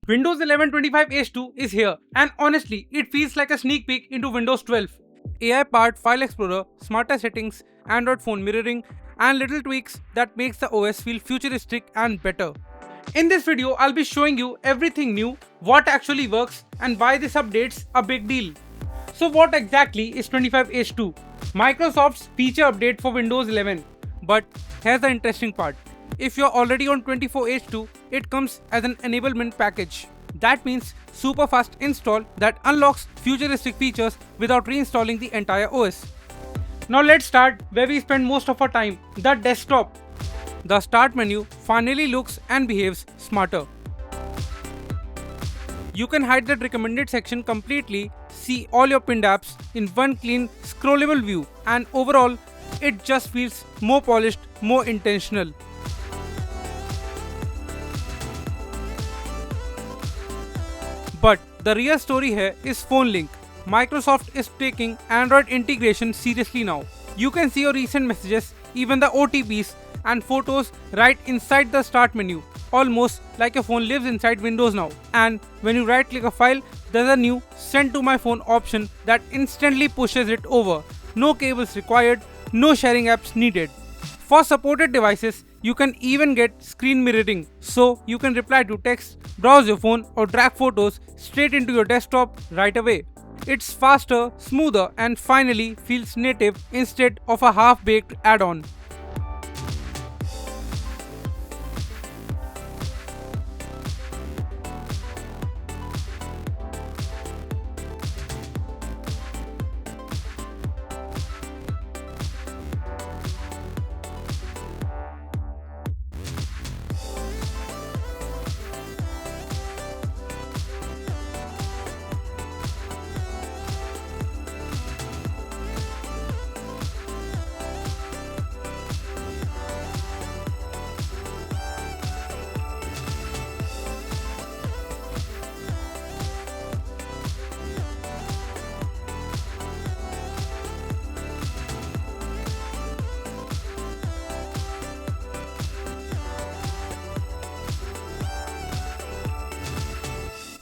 Windows 11 25H2 is here, and honestly, it feels like a sneak peek into Windows 12. AI-powered File Explorer, smarter settings, Android phone mirroring, and little tweaks that makes the OS feel futuristic and better. In this video, I'll be showing you everything new, what actually works, and why this update's a big deal. So what exactly is 25H2? Microsoft's feature update for Windows 11. But here's the interesting part. If you're already on 24H2, it comes as an enablement package. That means super fast install that unlocks futuristic features without reinstalling the entire OS. Now let's start where we spend most of our time, the desktop. The start menu finally looks and behaves smarter. You can hide that recommended section completely, see all your pinned apps in one clean scrollable view, and overall it just feels more polished, more intentional. But the real story here is Phone Link. Microsoft is taking Android integration seriously now. You can see your recent messages, even the OTPs and photos right inside the start menu, almost like your phone lives inside Windows now. And when you right click a file, there's a new Send to my phone option that instantly pushes it over. No cables required, no sharing apps needed. For supported devices, you can even get screen mirroring, so you can reply to text, browse your phone, or drag photos straight into your desktop right away. It's faster, smoother, and finally feels native instead of a half-baked add-on.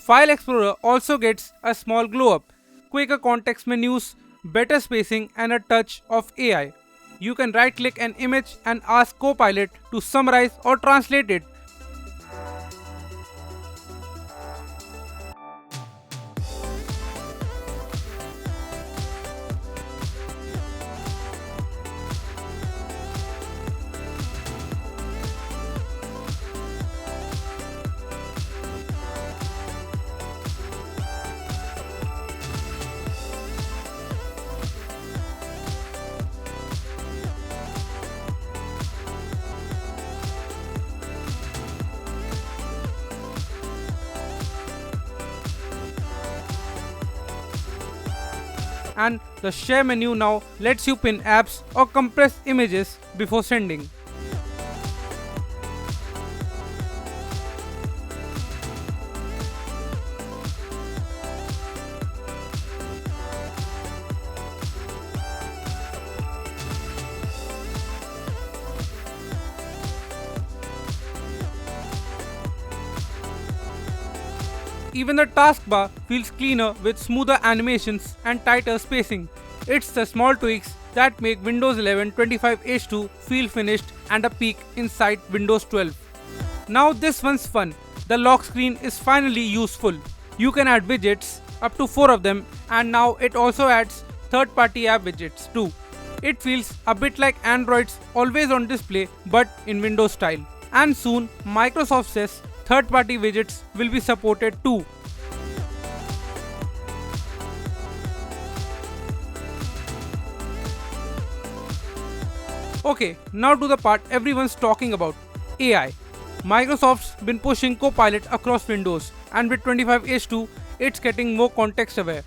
File Explorer also gets a small glow up, quicker context menus, better spacing, and a touch of AI. You can right click an image and ask Copilot to summarize or translate it. And the share menu now lets you pin apps or compress images before sending. Even the taskbar feels cleaner with smoother animations and tighter spacing. It's the small tweaks that make Windows 11 25H2 feel finished and a peek inside Windows 12. Now this one's fun. The lock screen is finally useful. You can add widgets, up to 4 of them, and now it also adds third-party app widgets too. It feels a bit like Android's always on display but in Windows style. And soon Microsoft says third-party widgets will be supported too. Okay, now to the part everyone's talking about, AI. Microsoft's been pushing Copilot across Windows, and with 25H2, it's getting more context aware.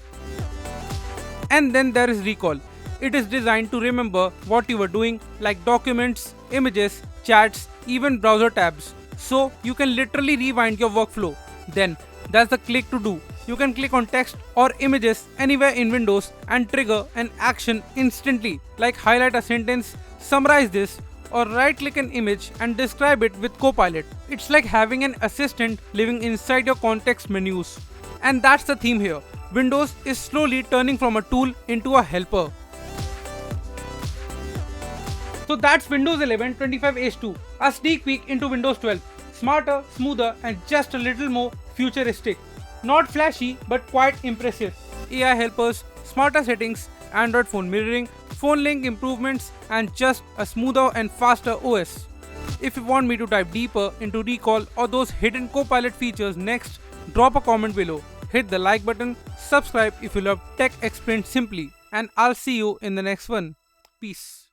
And then there is Recall. It is designed to remember what you were doing, like documents, images, chats, even browser tabs. So you can literally rewind your workflow. Then that's the click to do. You can click on text or images anywhere in Windows and trigger an action instantly, like highlight a sentence, summarize this, or right click an image and describe it with Copilot. It's like having an assistant living inside your context menus. And that's the theme here. Windows is slowly turning from a tool into a helper. So that's Windows 11 25H2, a sneak peek into Windows 12. Smarter, smoother, and just a little more futuristic. Not flashy, but quite impressive. AI helpers, smarter settings, Android phone mirroring, phone link improvements, and just a smoother and faster OS. If you want me to dive deeper into Recall or those hidden Copilot features next, drop a comment below. Hit the like button, subscribe if you love tech explained simply, and I'll see you in the next one. Peace.